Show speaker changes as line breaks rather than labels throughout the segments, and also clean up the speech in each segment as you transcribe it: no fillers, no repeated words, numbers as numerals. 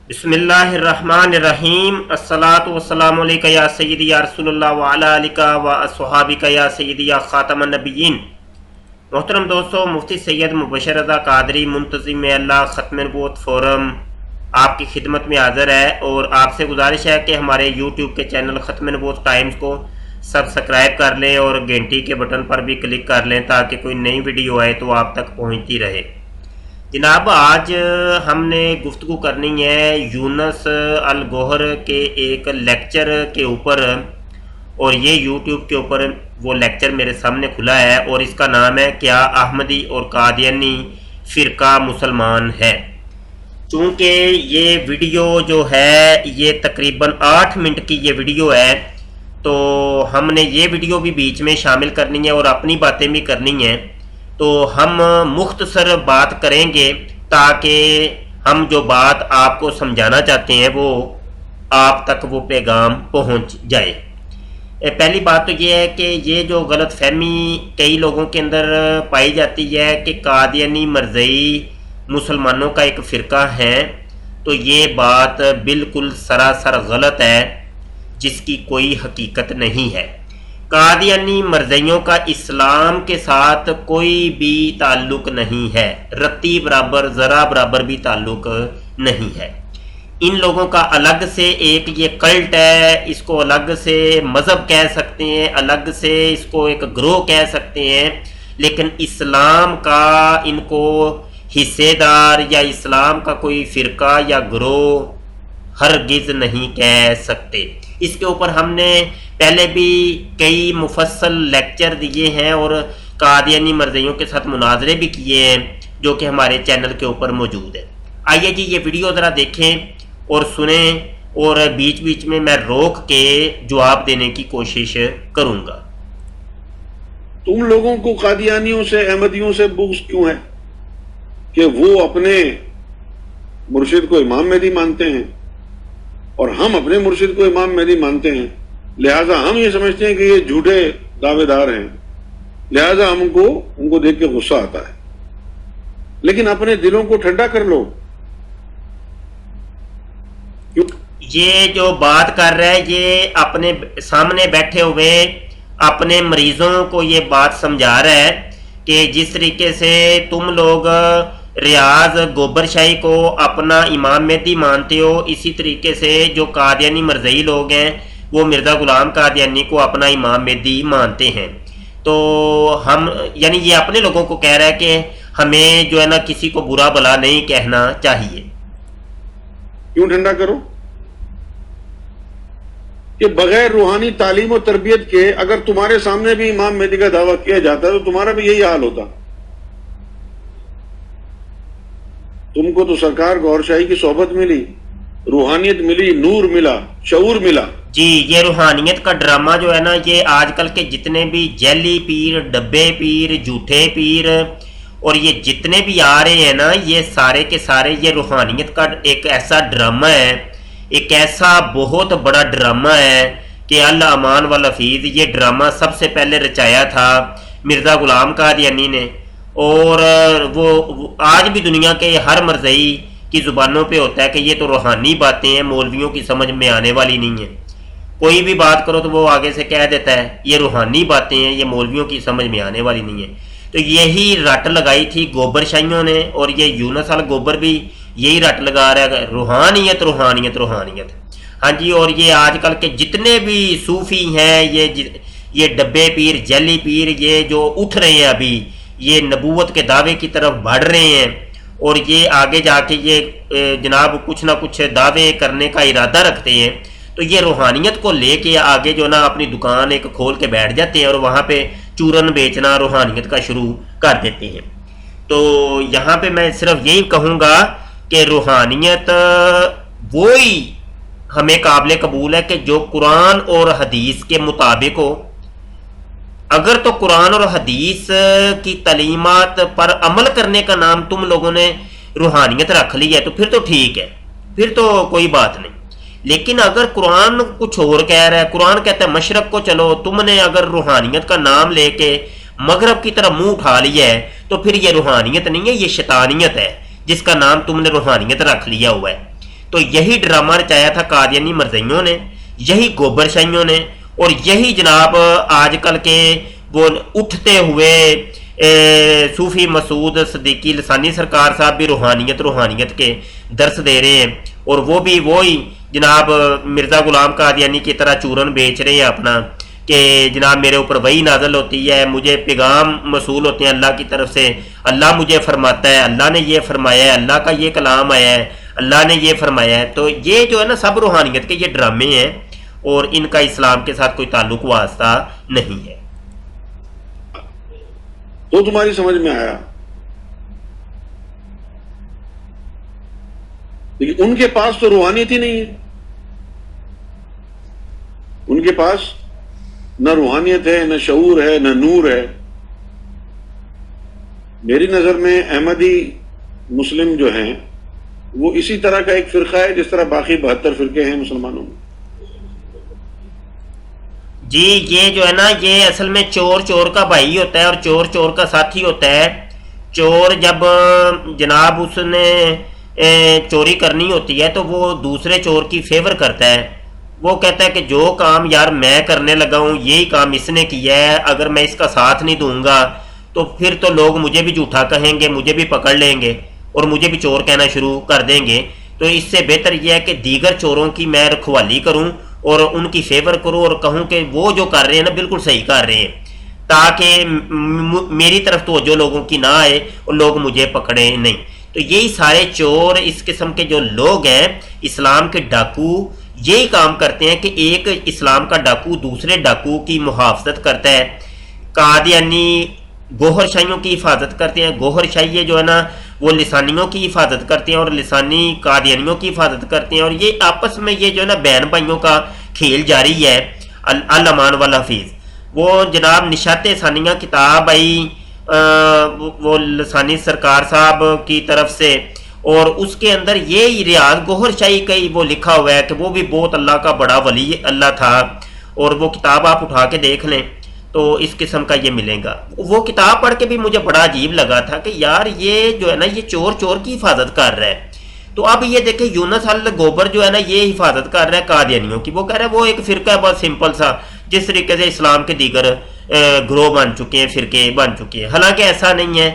بسم اللہ الرحمن الرحیم الصلاۃ والسلام علیکہ یا سیدی یا رسول اللہ وعلی آلکہ و اصحابکہ یا سیدی یا خاتم النبیین۔ محترم دوستو، مفتی سید مبشر رضا قادری منتظم اللہ ختم نبوت فورم آپ کی خدمت میں حاضر ہے، اور آپ سے گزارش ہے کہ ہمارے یوٹیوب کے چینل ختم نبوت ٹائمز کو سبسکرائب کر لیں اور گھنٹی کے بٹن پر بھی کلک کر لیں تاکہ کوئی نئی ویڈیو آئے تو آپ تک پہنچتی رہے۔ جناب، آج ہم نے گفتگو کرنی ہے یونس الگوہر کے ایک لیکچر کے اوپر، اور یہ یوٹیوب کے اوپر وہ لیکچر میرے سامنے کھلا ہے، اور اس کا نام ہے کیا احمدی اور قادیانی فرقہ مسلمان ہے۔ چونکہ یہ ویڈیو جو ہے یہ تقریباً 8 منٹ کی یہ ویڈیو ہے، تو ہم نے یہ ویڈیو بھی بیچ میں شامل کرنی ہے اور اپنی باتیں بھی کرنی ہیں، تو ہم مختصر بات کریں گے تاکہ ہم جو بات آپ کو سمجھانا چاہتے ہیں وہ آپ تک وہ پیغام پہنچ جائے۔ پہلی بات تو یہ ہے کہ یہ جو غلط فہمی کئی لوگوں کے اندر پائی جاتی ہے کہ قادیانی مرزئی مسلمانوں کا ایک فرقہ ہے، تو یہ بات بالکل سراسر غلط ہے، جس کی کوئی حقیقت نہیں ہے۔ قادیانی مرزئیوں کا اسلام کے ساتھ کوئی بھی تعلق نہیں ہے، رتی برابر ذرا برابر بھی تعلق نہیں ہے۔ ان لوگوں کا الگ سے ایک یہ کلٹ ہے، اس کو الگ سے مذہب کہہ سکتے ہیں، الگ سے اس کو ایک گروہ کہہ سکتے ہیں، لیکن اسلام کا ان کو حصے دار یا اسلام کا کوئی فرقہ یا گروہ ہرگز نہیں کہہ سکتے۔ اس کے اوپر ہم نے پہلے بھی کئی مفصل لیکچر دیے ہیں اور قادیانی مرزئیوں کے ساتھ مناظرے بھی کیے ہیں، جو کہ ہمارے چینل کے اوپر موجود ہے۔ آئیے جی یہ ویڈیو ذرا دیکھیں اور سنیں، اور بیچ بیچ میں روک کے جواب دینے کی کوشش کروں گا۔
تم لوگوں کو قادیانیوں سے احمدیوں سے بغض کیوں ہے کہ وہ اپنے مرشد کو امام مہدی مانتے ہیں اور ہم اپنے مرشد کو امام مہدی مانتے ہیں، لہٰذا ہم یہ سمجھتے ہیں کہ یہ جھوٹے دعوے دار ہیں، لہٰذا ہم کو ان کو دیکھ کے غصہ آتا ہے۔ لیکن اپنے دلوں کو ٹھنڈا کر لو۔
یہ جو بات کر رہا ہے یہ اپنے سامنے بیٹھے ہوئے اپنے مریضوں کو یہ بات سمجھا رہا ہے کہ جس طریقے سے تم لوگ ریاض گوبر شاہی کو اپنا امام مہدی مانتے ہو، اسی طریقے سے جو قادیانی مرزئی لوگ ہیں وہ مرزا غلام قادیانی کو اپنا امام مہدی مانتے ہیں۔ تو ہم یعنی یہ اپنے لوگوں کو کہہ رہا ہے کہ ہمیں جو ہے نا کسی کو برا بھلا نہیں کہنا چاہیے۔
کیوں ٹھنڈا کرو کہ بغیر روحانی تعلیم و تربیت کے اگر تمہارے سامنے بھی امام مہدی کا دعویٰ کیا جاتا تو تمہارا بھی یہی حال ہوتا۔ تم کو تو سرکار گور شاہی کی صحبت ملی، روحانیت ملی، نور ملا، شعور ملا۔
جی، یہ روحانیت کا ڈرامہ جو ہے نا، یہ آج کل کے جتنے بھی جیلی پیر، ڈبے پیر، جھوٹے پیر اور یہ جتنے بھی آ رہے ہیں نا، یہ سارے کے سارے یہ روحانیت کا ایک ایسا ڈرامہ ہے، ایک ایسا بہت بڑا ڈرامہ ہے کہ الامان والحفیظ یہ ڈرامہ سب سے پہلے رچایا تھا مرزا غلام قادیانی نے، اور وہ آج بھی دنیا کے ہر مرزئی کی زبانوں پہ ہوتا ہے کہ یہ تو روحانی باتیں ہیں، مولویوں کی سمجھ میں آنے والی نہیں ہیں۔ کوئی بھی بات کرو تو وہ آگے سے کہہ دیتا ہے یہ روحانی باتیں ہیں، یہ مولویوں کی سمجھ میں آنے والی نہیں ہیں۔ تو یہی رٹ لگائی تھی گوبر شاہیوں نے، اور یہ یونس الگوبر بھی یہی رٹ لگا رہا ہے، روحانیت روحانیت روحانیت۔ ہاں جی، اور یہ آج کل کے جتنے بھی صوفی ہیں، یہ ڈبے پیر، جیلی پیر، یہ جو اٹھ رہے ہیں ابھی، یہ نبوت کے دعوے کی طرف بڑھ رہے ہیں، اور یہ آگے جا کے یہ جناب کچھ نہ کچھ دعوے کرنے کا ارادہ رکھتے ہیں، تو یہ روحانیت کو لے کے آگے جو نا اپنی دکان ایک کھول کے بیٹھ جاتے ہیں اور وہاں پہ چورن بیچنا روحانیت کا شروع کر دیتے ہیں۔ تو یہاں پہ میں صرف یہی کہوں گا کہ روحانیت وہی ہمیں قابل قبول ہے کہ جو قرآن اور حدیث کے مطابق ہو۔ اگر تو قرآن اور حدیث کی تعلیمات پر عمل کرنے کا نام تم لوگوں نے روحانیت رکھ لی ہے تو پھر تو ٹھیک ہے، پھر تو کوئی بات نہیں۔ لیکن اگر قرآن کچھ اور کہہ رہا ہے، قرآن کہتا ہے مشرق کو چلو، تم نے اگر روحانیت کا نام لے کے مغرب کی طرف منہ اٹھا لیا ہے تو پھر یہ روحانیت نہیں ہے، یہ شیطانیت ہے جس کا نام تم نے روحانیت رکھ لیا ہوا ہے۔ تو یہی ڈرامہ رچایا تھا قادیانی مرزائیوں نے، یہی گوبر شاہیوں نے، اور یہی جناب آج کل کے وہ اٹھتے ہوئے صوفی مسعود صدیقی لسانی سرکار صاحب بھی روحانیت کے درس دے رہے ہیں، اور وہ بھی وہی جناب مرزا غلام قادیانی کی طرح چورن بیچ رہے ہیں اپنا، کہ جناب میرے اوپر وہی نازل ہوتی ہے، مجھے پیغام موصول ہوتے ہیں اللہ کی طرف سے، اللہ مجھے فرماتا ہے، اللہ نے یہ فرمایا ہے، اللہ کا یہ کلام آیا ہے، اللہ نے یہ فرمایا ہے۔ تو یہ جو ہے نا سب روحانیت کے یہ ڈرامے ہیں، اور ان کا اسلام کے ساتھ کوئی تعلق واسطہ نہیں ہے۔
تو تمہاری سمجھ میں آیا، لیکن ان کے پاس تو روحانیت ہی نہیں ہے، ان کے پاس نہ روحانیت ہے، نہ شعور ہے، نہ نور ہے۔ میری نظر میں احمدی مسلم جو ہیں وہ اسی طرح کا ایک فرقہ ہے جس طرح باقی 72 فرقے ہیں مسلمانوں میں۔
جی یہ جو ہے نا یہ اصل میں چور چور کا بھائی ہوتا ہے اور چور چور کا ساتھی ہوتا ہے۔ چور جب جناب اس نے چوری کرنی ہوتی ہے تو وہ دوسرے چور کی فیور کرتا ہے، وہ کہتا ہے کہ جو کام یار میں کرنے لگا ہوں یہی کام اس نے کیا ہے، اگر میں اس کا ساتھ نہیں دوں گا تو پھر تو لوگ مجھے بھی جھوٹا کہیں گے، مجھے بھی پکڑ لیں گے اور مجھے بھی چور کہنا شروع کر دیں گے۔ تو اس سے بہتر یہ ہے کہ دیگر چوروں کی میں رکھوالی کروں اور ان کی فیور کروں اور کہوں کہ وہ جو کر رہے ہیں نا بالکل صحیح کر رہے ہیں، تاکہ میری طرف توجہ لوگوں کی نہ آئے اور لوگ مجھے پکڑے نہیں۔ تو یہی سارے چور اس قسم کے جو لوگ ہیں اسلام کے ڈاکو یہی کام کرتے ہیں کہ ایک اسلام کا ڈاکو دوسرے ڈاکو کی محافظت کرتا ہے۔ قادیانی گوہر شاہیوں کی حفاظت کرتے ہیں، گوہر شاہی جو ہے نا وہ لسانیوں کی حفاظت کرتے ہیں اور لسانی قادیانیوں کی حفاظت کرتے ہیں، اور یہ آپس میں یہ جو ہے نا بہن بھائیوں کا کھیل جاری ہے۔ الامان والحفیظ وہ جناب نشات ثانیہ کتاب آئی وہ لسانی سرکار صاحب کی طرف سے، اور اس کے اندر یہ ریاض گوہر شاہی کا وہ لکھا ہوا ہے کہ وہ بھی بہت اللہ کا بڑا ولی اللہ تھا، اور وہ کتاب آپ اٹھا کے دیکھ لیں تو اس قسم کا یہ ملے گا۔ وہ کتاب پڑھ کے بھی مجھے بڑا عجیب لگا تھا کہ یار یہ جو ہے نا یہ چور چور کی حفاظت کر رہا ہے۔ تو اب یہ دیکھیں یونس الگوبر جو ہے نا یہ حفاظت کر رہا ہے قادیانیوں کی، وہ کہہ رہا ہے وہ ایک فرقہ ہے بہت سمپل سا، جس طریقے سے اسلام کے دیگر گروہ بن چکے ہیں، فرقے بن چکے ہیں، حالانکہ ایسا نہیں ہے۔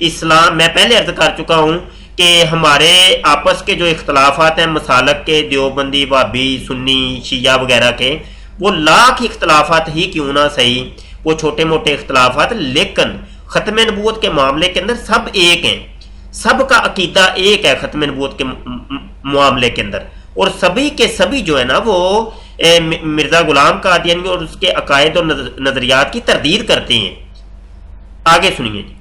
اسلام میں پہلے عرض کر چکا ہوں کہ ہمارے آپس کے جو اختلافات ہیں مسالک کے، دیوبندی، وہابی، سنی، شیعہ وغیرہ کے، وہ لاکھ اختلافات ہی کیوں نہ صحیح، وہ چھوٹے موٹے اختلافات، لیکن ختم نبوت کے معاملے کے اندر سب ایک ہیں، سب کا عقیدہ ایک ہے ختم نبوت کے معاملے کے اندر، اور سبھی کے سبھی جو ہے نا وہ مرزا غلام قادیانی اور اس کے عقائد اور نظریات کی تردید کرتے ہیں۔ آگے سنیے جی۔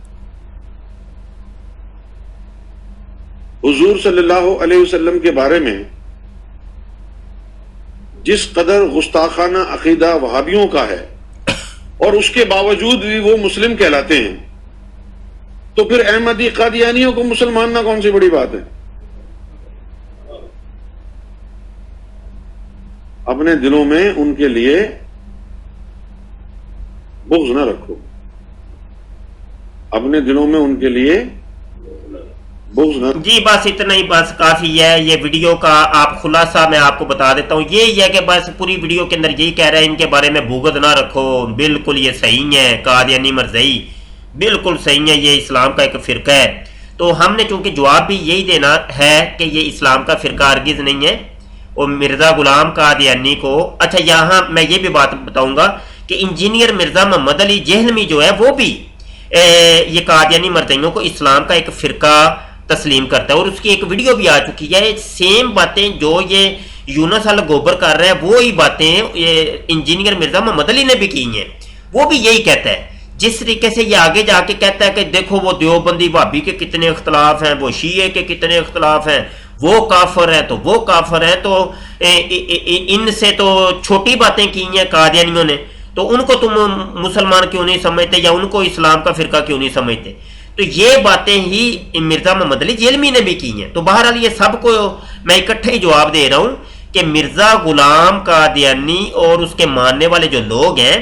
حضور صلی اللہ علیہ وسلم کے بارے میں جس قدر گستاخانہ عقیدہ وہابیوں کا ہے اور اس کے باوجود بھی وہ مسلم کہلاتے ہیں، تو پھر احمدی قادیانیوں کو مسلمان نہ کون سی بڑی بات ہے؟ اپنے دلوں میں ان کے لیے بغض نہ رکھو، اپنے دلوں میں ان کے لیے بغض نہ۔
جی بس اتنا ہی، بس کافی ہے یہ ویڈیو کا آپ خلاصہ میں آپ کو بتا دیتا ہوں، یہی ہے کہ بس پوری ویڈیو کے اندر یہی کہہ رہے ہیں ان کے بارے میں بغض نہ رکھو، بالکل یہ صحیح ہے، قادیانی مرزائی بالکل صحیح ہے، یہ اسلام کا ایک فرقہ ہے۔ تو ہم نے چونکہ جواب بھی یہی دینا ہے کہ یہ اسلام کا فرقہ ہرگز نہیں ہے، اور مرزا غلام قادیانی کو اچھا یہاں میں یہ بھی بات بتاؤں گا کہ انجینئر مرزا محمد علی جہلمی جو ہے وہ بھی یہ قادیانی مرزائیوں کو اسلام کا ایک فرقہ تسلیم کرتا ہے، اور اس کی ایک ویڈیو بھی آ چکی ہے۔ سیم باتیں جو یہ یونس الگوبر کر رہا ہے وہی باتیں انجینئر مرزا محمد علی نے بھی کی ہیں، وہ بھی یہی کہتا ہے۔ جس طریقے سے یہ آگے جا کے کہتا ہے کہ دیکھو وہ دیوبندی وہابی کے کتنے اختلاف ہیں، وہ شیعہ کے کتنے اختلاف ہیں، وہ کافر ہیں تو وہ کافر ہیں، تو ان سے تو چھوٹی باتیں کی ہیں قادیانیوں نے، تو ان کو تم مسلمان کیوں نہیں سمجھتے یا ان کو اسلام کا فرقہ کیوں نہیں سمجھتے؟ تو یہ باتیں ہی مرزا محمد علی جہلمی نے بھی کی ہیں۔ تو بہرحال یہ سب کو میں اکٹھے ہی جواب دے رہا ہوں کہ مرزا غلام قادیانی اور اس کے ماننے والے جو لوگ ہیں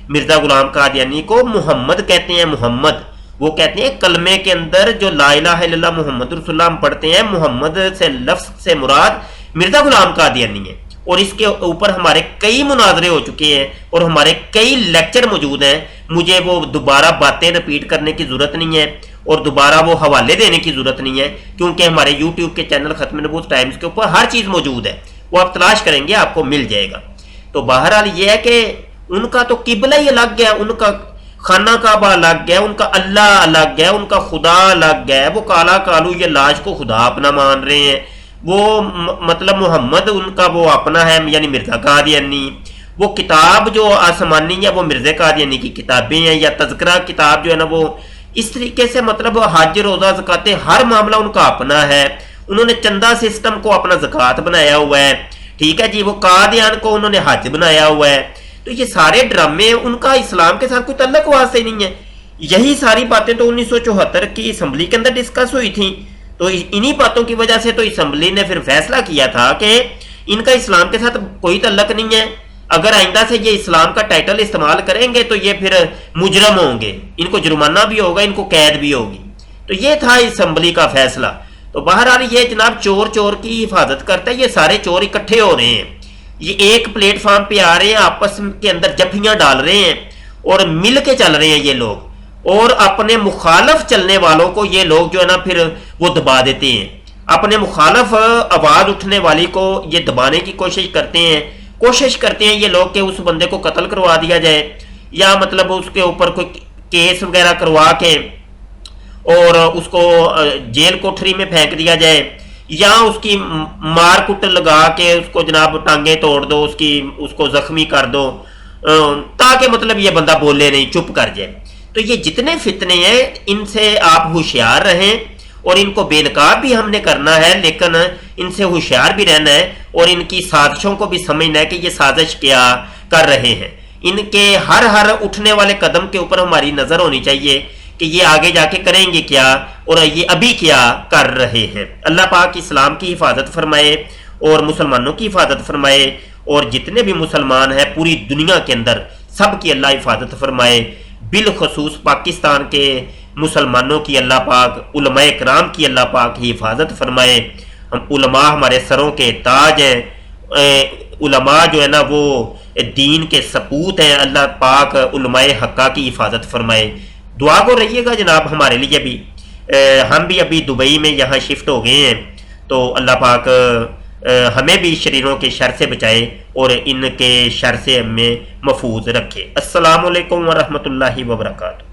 مرزا غلام قادیانی کو محمد کہتے ہیں، محمد وہ کہتے ہیں کلمے کے اندر جو لا الہ الا اللہ محمد رسول اللہ ہم پڑھتے ہیں، محمد سے لفظ سے مراد مرزا غلام قادیانی ہے، اور اس کے اوپر ہمارے کئی مناظرے ہو چکے ہیں اور ہمارے کئی لیکچر موجود ہیں. مجھے وہ دوبارہ باتیں رپیٹ کرنے کی ضرورت نہیں ہے اور دوبارہ وہ حوالے دینے کی ضرورت نہیں ہے، کیونکہ ہمارے یوٹیوب کے چینل ختم نبوت ٹائمز کے اوپر ہر چیز موجود ہے. وہ آپ تلاش کریں گے آپ کو مل جائے گا. تو بہرحال یہ ہے کہ ان کا تو قبلہ ہی الگ ہے، ان کا خانہ کعبہ الگ ہے، ان کا اللہ الگ ہے، ان کا خدا الگ ہے. وہ کالا کالو یہ لاش کو خدا اپنا مان رہے ہیں. وہ مطلب محمد ان کا وہ اپنا ہے، یعنی مرزا قادیانی. وہ کتاب جو آسمانی ہے وہ مرزا قادیانی کی کتابیں ہیں، یا تذکرہ کتاب جو ہے نا وہ اس طریقے سے مطلب حج روزہ زکوٰۃ ہر معاملہ ان کا اپنا ہے. انہوں نے چندہ سسٹم کو اپنا زکوٰۃ بنایا ہوا ہے. ٹھیک ہے جی. وہ قادیان کو انہوں نے حج بنایا ہوا ہے. تو یہ سارے ڈرامے ان کا اسلام کے ساتھ کوئی تعلق واسطے نہیں ہے. یہی ساری باتیں تو 1974 کی اسمبلی کے اندر ڈسکس ہوئی تھیں. تو انہی باتوں کی وجہ سے تو اسمبلی نے پھر فیصلہ کیا تھا کہ ان کا اسلام کے ساتھ کوئی تعلق نہیں ہے. اگر آئندہ سے یہ اسلام کا ٹائٹل استعمال کریں گے تو یہ پھر مجرم ہوں گے، ان کو جرمانہ بھی ہوگا، ان کو قید بھی ہوگی. تو یہ تھا اسمبلی کا فیصلہ. تو بہرحال یہ جناب چور چور کی حفاظت کرتا ہے. یہ سارے چور اکٹھے ہو رہے ہیں، یہ ایک پلیٹ فارم پہ آ رہے ہیں، آپس کے اندر جفیاں ڈال رہے ہیں اور مل کے چل رہے ہیں یہ لوگ. اور اپنے مخالف چلنے والوں کو یہ لوگ جو ہے نا پھر وہ دبا دیتے ہیں. اپنے مخالف آواز اٹھنے والی کو یہ دبانے کی کوشش کرتے ہیں یہ لوگ کہ اس بندے کو قتل کروا دیا جائے، یا مطلب اس کے اوپر کوئی کیس وغیرہ کروا کے اور اس کو جیل کوٹری میں پھینک دیا جائے، یا اس کی مار کٹ لگا کے اس کو جناب ٹانگیں توڑ دو، اس کو زخمی کر دو، تاکہ مطلب یہ بندہ بولے نہیں، چپ کر جائے. تو یہ جتنے فتنے ہیں ان سے آپ ہوشیار رہیں، اور ان کو بے نقاب بھی ہم نے کرنا ہے، لیکن ان سے ہوشیار بھی رہنا ہے اور ان کی سازشوں کو بھی سمجھنا ہے کہ یہ سازش کیا کر رہے ہیں. ان کے ہر اٹھنے والے قدم کے اوپر ہماری نظر ہونی چاہیے کہ یہ آگے جا کے کریں گے کیا اور یہ ابھی کیا کر رہے ہیں. اللہ پاک اسلام کی حفاظت فرمائے اور مسلمانوں کی حفاظت فرمائے، اور جتنے بھی مسلمان ہیں پوری دنیا کے اندر سب کی اللہ حفاظت فرمائے. بالخصوص پاکستان کے مسلمانوں کی اللہ پاک، علماء کرام کی اللہ پاک کی حفاظت فرمائے. ہم علماء ہمارے سروں کے تاج ہیں. علماء جو ہے نا وہ دین کے سپوت ہیں. اللہ پاک علماء حقہ کی حفاظت فرمائے. دعا کو رہیے گا جناب ہمارے لیے بھی. ہم بھی ابھی دبئی میں یہاں شفٹ ہو گئے ہیں، تو اللہ پاک ہمیں بھی شریروں کے شر سے بچائے اور ان کے شر سے ہمیں محفوظ رکھے. السلام علیکم ورحمۃ اللہ وبرکاتہ.